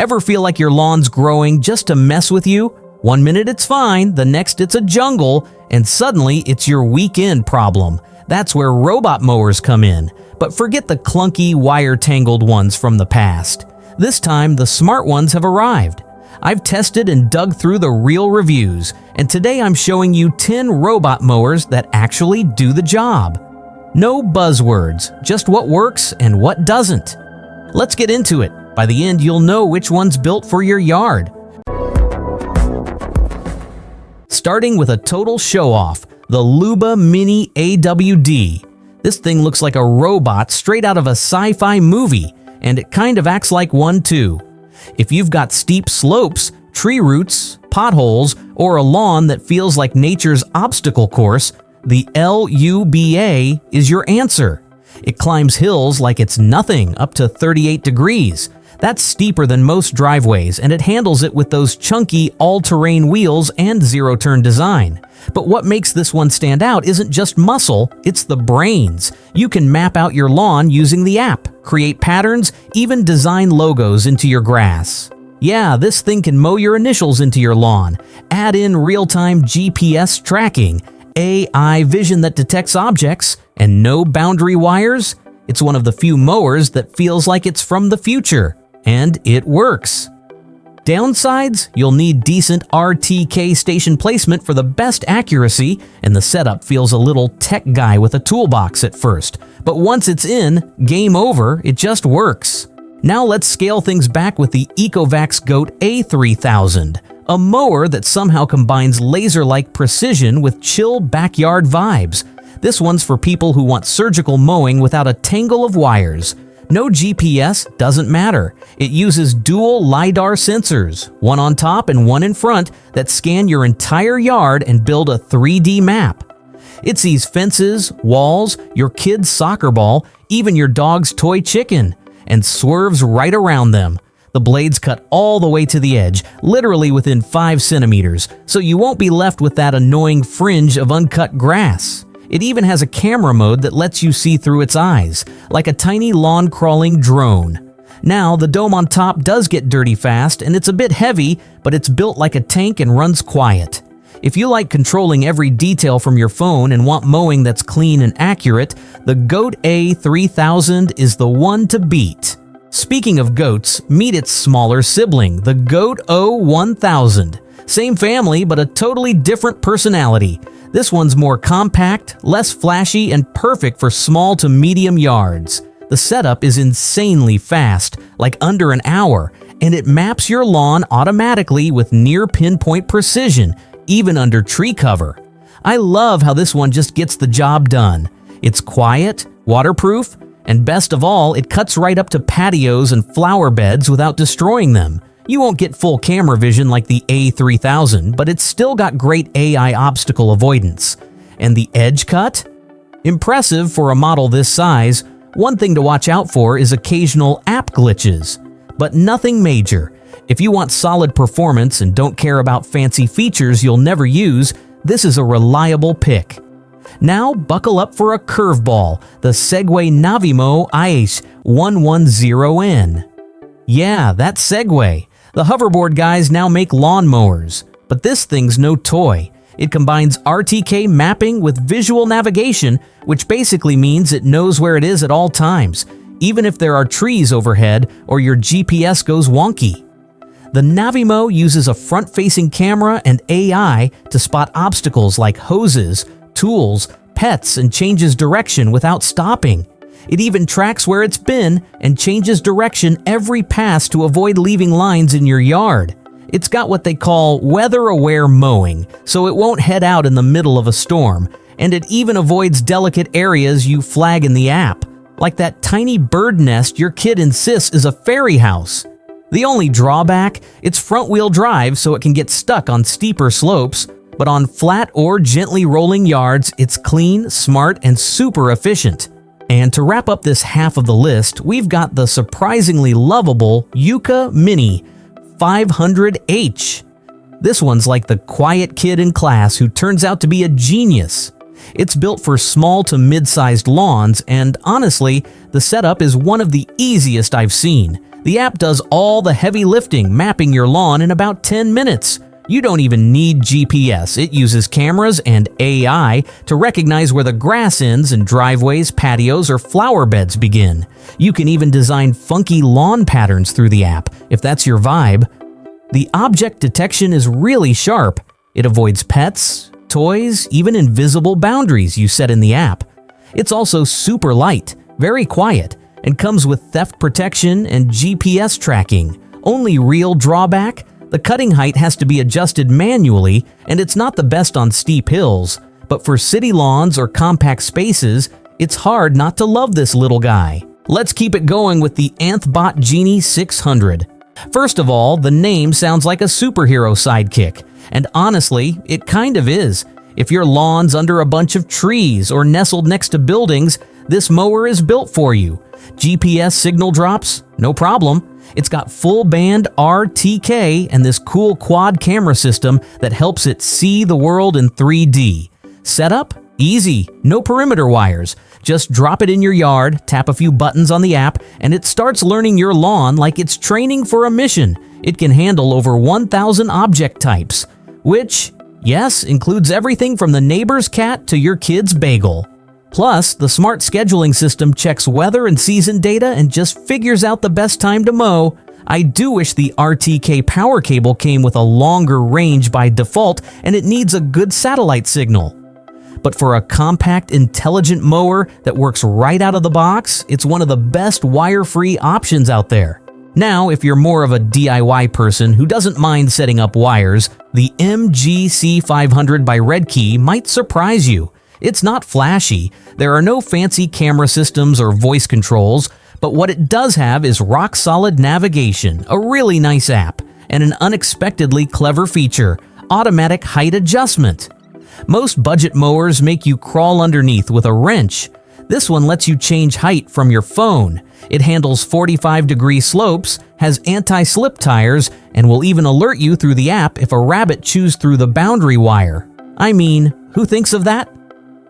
Ever feel like your lawn's growing just to mess with you? One minute it's fine, the next it's a jungle, and suddenly it's your weekend problem. That's where robot mowers come in. But forget the clunky, wire-tangled ones from the past. This time, the smart ones have arrived. I've tested and dug through the real reviews, and today I'm showing you 10 robot mowers that actually do the job. No buzzwords, just what works and what doesn't. Let's get into it. By the end, you'll know which one's built for your yard. Starting with a total show-off, the Luba Mini AWD. This thing looks like a robot straight out of a sci-fi movie, and it kind of acts like one too. If you've got steep slopes, tree roots, potholes, or a lawn that feels like nature's obstacle course, the LUBA is your answer. It climbs hills like it's nothing, up to 38 degrees. That's steeper than most driveways, and it handles it with those chunky all-terrain wheels and zero-turn design. But what makes this one stand out isn't just muscle, it's the brains. You can map out your lawn using the app, create patterns, even design logos into your grass. Yeah, this thing can mow your initials into your lawn, add in real-time GPS tracking, AI vision that detects objects, and no boundary wires. It's one of the few mowers that feels like it's from the future. And it works. Downsides, you'll need decent RTK station placement for the best accuracy, and the setup feels a little tech guy with a toolbox at first. But once it's in, game over, it just works. Now let's scale things back with the Eovax Goat A3000, a mower that somehow combines laser-like precision with chill backyard vibes. This one's for people who want surgical mowing without a tangle of wires. No GPS, doesn't matter. It uses dual LiDAR sensors, one on top and one in front, that scan your entire yard and build a 3D map. It sees fences, walls, your kid's soccer ball, even your dog's toy chicken, and swerves right around them. The blades cut all the way to the edge, literally within 5 centimeters, so you won't be left with that annoying fringe of uncut grass. It even has a camera mode that lets you see through its eyes, like a tiny lawn-crawling drone. Now, the dome on top does get dirty fast, and it's a bit heavy, but it's built like a tank and runs quiet. If you like controlling every detail from your phone and want mowing that's clean and accurate, the Goat A3000 is the one to beat. Speaking of goats, meet its smaller sibling, the Goat O1000. Same family, but a totally different personality. This one's more compact, less flashy, and perfect for small to medium yards. The setup is insanely fast, like under an hour, and it maps your lawn automatically with near pinpoint precision, even under tree cover. I love how this one just gets the job done. It's quiet, waterproof, and best of all, it cuts right up to patios and flower beds without destroying them. You won't get full camera vision like the A3000, but it's still got great AI obstacle avoidance. And the edge cut? Impressive for a model this size. One thing to watch out for is occasional app glitches, but nothing major. If you want solid performance and don't care about fancy features you'll never use, this is a reliable pick. Now buckle up for a curveball, the Segue Navimo IACE 110N. Yeah, that's Segue. The hoverboard guys now make lawn mowers, but this thing's no toy. It combines RTK mapping with visual navigation, which basically means it knows where it is at all times, even if there are trees overhead or your GPS goes wonky. The Navimo uses a front-facing camera and AI to spot obstacles like hoses, tools, pets, and changes direction without stopping. It even tracks where it's been and changes direction every pass to avoid leaving lines in your yard. It's got what they call weather-aware mowing, so it won't head out in the middle of a storm, and it even avoids delicate areas you flag in the app, like that tiny bird nest your kid insists is a fairy house. The only drawback? It's front-wheel drive, so it can get stuck on steeper slopes, but on flat or gently rolling yards, it's clean, smart, and super efficient. And to wrap up this half of the list, we've got the surprisingly lovable Luba Mini 500H. This one's like the quiet kid in class who turns out to be a genius. It's built for small to mid-sized lawns, and honestly, the setup is one of the easiest I've seen. The app does all the heavy lifting, mapping your lawn in about 10 minutes. You don't even need GPS. It uses cameras and AI to recognize where the grass ends and driveways, patios, or flower beds begin. You can even design funky lawn patterns through the app, if that's your vibe. The object detection is really sharp. It avoids pets, toys, even invisible boundaries you set in the app. It's also super light, very quiet, and comes with theft protection and GPS tracking. Only real drawback? The cutting height has to be adjusted manually, and it's not the best on steep hills. But for city lawns or compact spaces, it's hard not to love this little guy. Let's keep it going with the Anthbot Genie 600. First of all, the name sounds like a superhero sidekick, and honestly, it kind of is. If your lawn's under a bunch of trees or nestled next to buildings, this mower is built for you. GPS signal drops? No problem. It's got full band RTK and this cool quad camera system that helps it see the world in 3D. Setup? Easy. No perimeter wires. Just drop it in your yard, tap a few buttons on the app, and it starts learning your lawn like it's training for a mission. It can handle over 1,000 object types, which, yes, includes everything from the neighbor's cat to your kid's bagel. Plus, the smart scheduling system checks weather and season data and just figures out the best time to mow. I do wish the RTK power cable came with a longer range by default, and it needs a good satellite signal. But for a compact, intelligent mower that works right out of the box, it's one of the best wire-free options out there. Now, if you're more of a DIY person who doesn't mind setting up wires, the MGC500 by Redkey might surprise you. It's not flashy, there are no fancy camera systems or voice controls, but what it does have is rock-solid navigation, a really nice app, and an unexpectedly clever feature, automatic height adjustment. Most budget mowers make you crawl underneath with a wrench. This one lets you change height from your phone. It handles 45-degree slopes, has anti-slip tires, and will even alert you through the app if a rabbit chews through the boundary wire. I mean, who thinks of that?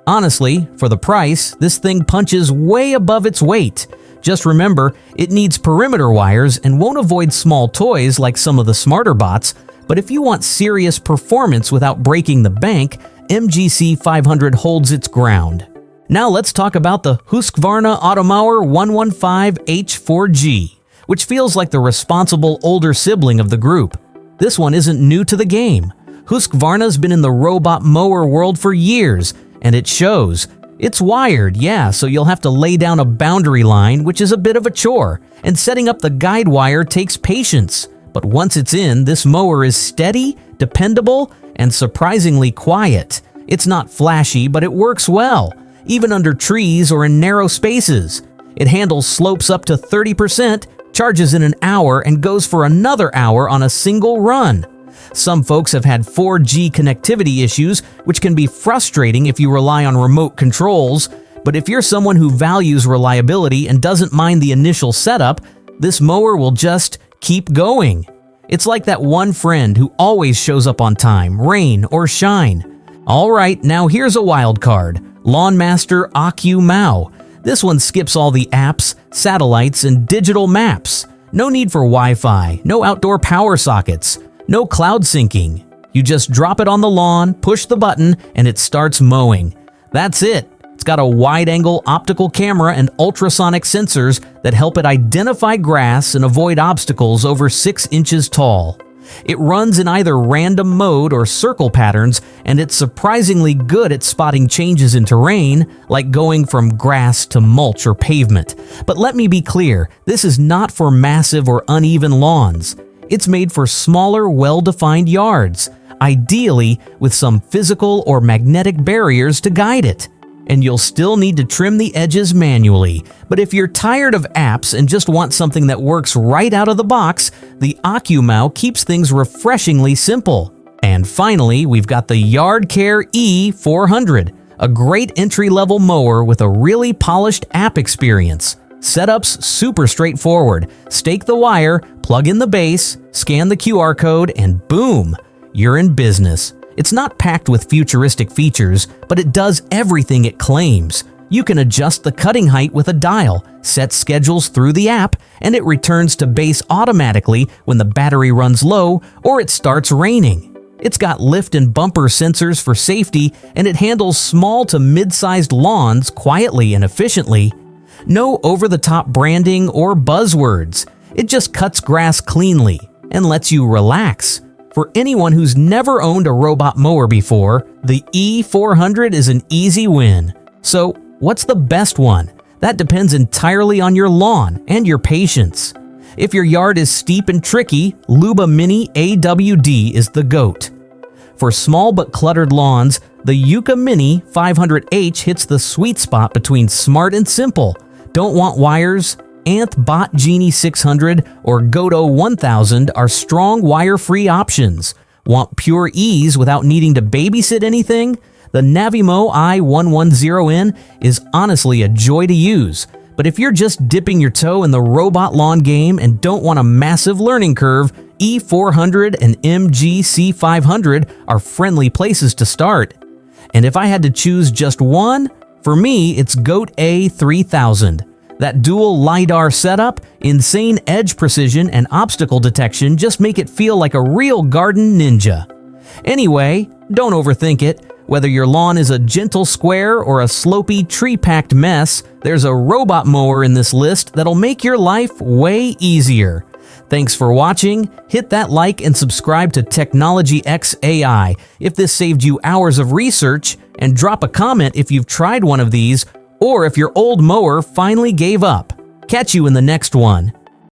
Honestly, for the price, this thing punches way above its weight. Just remember, it needs perimeter wires and won't avoid small toys like some of the smarter bots, but if you want serious performance without breaking the bank, MGC 500 holds its ground. Now let's talk about the Husqvarna OcuMau 115H4G, which feels like the responsible older sibling of the group. This one isn't new to the game. Husqvarna's been in the robot mower world for years, and it shows. It's wired, yeah, so you'll have to lay down a boundary line, which is a bit of a chore, and setting up the guide wire takes patience. But once it's in, this mower is steady, dependable, and surprisingly quiet. It's not flashy, but it works well, even under trees or in narrow spaces. It handles slopes up to 30%, charges in an hour, and goes for another hour on a single run. Some folks have had 4G connectivity issues, which can be frustrating if you rely on remote controls, but if you're someone who values reliability and doesn't mind the initial setup, this mower will just keep going. It's like that one friend who always shows up on time, rain or shine. Alright, now here's a wild card. Lawnmaster OcuMau. This one skips all the apps, satellites, and digital maps. No need for Wi-Fi, no outdoor power sockets, no cloud syncing. You just drop it on the lawn, push the button, and it starts mowing. That's it. It's got a wide-angle optical camera and ultrasonic sensors that help it identify grass and avoid obstacles over 6 inches tall. It runs in either random mode or circle patterns, and it's surprisingly good at spotting changes in terrain, like going from grass to mulch or pavement. But let me be clear, this is not for massive or uneven lawns. It's made for smaller, well-defined yards, ideally with some physical or magnetic barriers to guide it. And you'll still need to trim the edges manually. But if you're tired of apps and just want something that works right out of the box, the OcuMau keeps things refreshingly simple. And finally, we've got the Yard Care E400, a great entry-level mower with a really polished app experience. Setup's super straightforward. Stake the wire, plug in the base, scan the QR code, and boom, you're in business. It's not packed with futuristic features, but it does everything it claims. You can adjust the cutting height with a dial, set schedules through the app, and it returns to base automatically when the battery runs low or it starts raining. It's got lift and bumper sensors for safety, and it handles small to mid-sized lawns quietly and efficiently. No over-the-top branding or buzzwords. It just cuts grass cleanly and lets you relax. For anyone who's never owned a robot mower before, the E400 is an easy win. So, what's the best one? That depends entirely on your lawn and your patience. If your yard is steep and tricky, Luba Mini AWD is the GOAT. For small but cluttered lawns, the Mini 500H hits the sweet spot between smart and simple. Don't want wires? Anthbot Genie 600 or Goto 1000 are strong wire-free options. Want pure ease without needing to babysit anything? The Navimo i110N is honestly a joy to use. But if you're just dipping your toe in the robot lawn game and don't want a massive learning curve, E400 and MGC500 are friendly places to start. And if I had to choose just one, for me it's GOAT A3000. That dual LiDAR setup, insane edge precision, and obstacle detection just make it feel like a real garden ninja. Anyway, don't overthink it. Whether your lawn is a gentle square or a slopey, tree-packed mess, there's a robot mower in this list that'll make your life way easier. Thanks for watching. Hit that like and subscribe to Technology X AI if this saved you hours of research, and drop a comment if you've tried one of these or if your old mower finally gave up. Catch you in the next one.